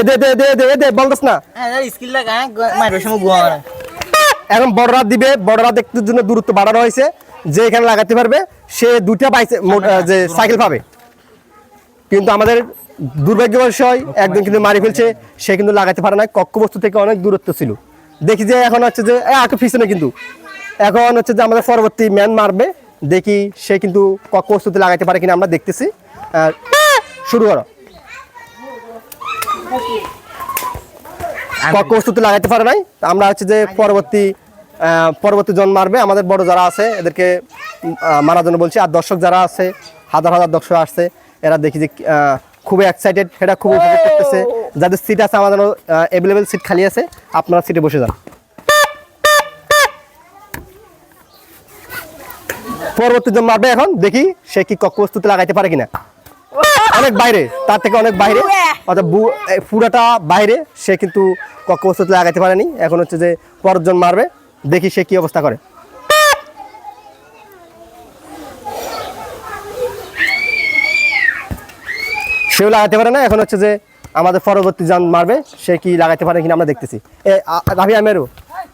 দে বলতাস না স্কিল লাগা মারবে সময় গুয়া এখন বড়রা দিবে, বড়রা দেখতে জন্য দূরত্ব বাড়ানো হয়েছে, যে এখানে লাগাতে পারবে সে দুইটা যে সাইকেল পাবে। কিন্তু আমাদের দুর্ভাগ্যের বিষয় একজন কিন্তু মারি ফেলছে, সে কিন্তু লাগাতে পারে না, কক্ষবস্তু থেকে অনেক দূরত্ব ছিল। দেখি যে এখন হচ্ছে যে পিছনে কিন্তু এখন হচ্ছে যে আমাদের পরবর্তী ম্যান মারবে, দেখি সে কিন্তু কক্ষবস্তুতে লাগাতে পারে কিনা আমরা দেখতেছি। শুরু করো। কক্ষবস্তুতে লাগাতে পারে নাই, আমরা হচ্ছে যে পরবর্তী জন মারবে। আমাদের বড় যারা আছে এদেরকে মারার জন্য বলছি। আর দর্শক যারা আছে, হাজার হাজার দর্শক আসছে, এরা দেখি যে খুবই এক্সাইটেড, এটা খুব উপভোগ করতেছে। যাদের সিট আছে, আমাদের অ্যাভেলেবেল সিট খালি আছে, আপনারা সিটে বসে যান। পরবর্তী জন মারবে, এখন দেখি সে কি কক্ষবস্তুতে লাগাইতে পারে কিনা। অনেক বাইরে, তার থেকে অনেক বাইরে, অর্থাৎ পুরাটা বাইরে, সে কিন্তু কক্ষবস্তুতে লাগাইতে পারেনি। এখন হচ্ছে যে পরের জন মারবে, দেখি সে কি অবস্থা করে। সেও লাগাতে পারে না। এখন হচ্ছে যে আমাদের পরবর্তী জন মারবে, সে কি লাগাইতে পারে কিনা আমরা দেখতেছি। রাফি আমেরও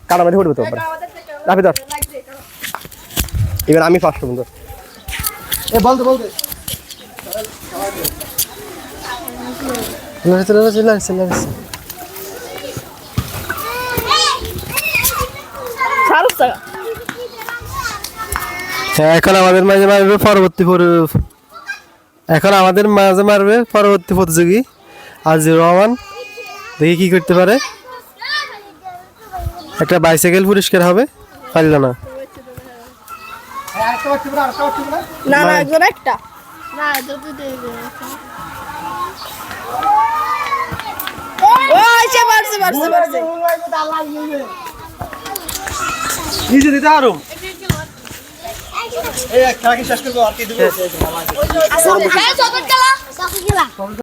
কারামারি হয়ে যেতে পারে। রাফি ধর, এবার আমি ফার্স্ট বন্ধু। বলতে বলতে এখন আমাদের মাঝে মারবে পরবর্তী প্রতিযোগী আজিজুর রহমান। দেখি কি করতে পারে। একটা বাইসাইকেল পুরস্কার হবে, পারল না। না না একজন একটা না নিজে দিতে আরো এই খেলা কি শেষ করবো আর কি দেবো।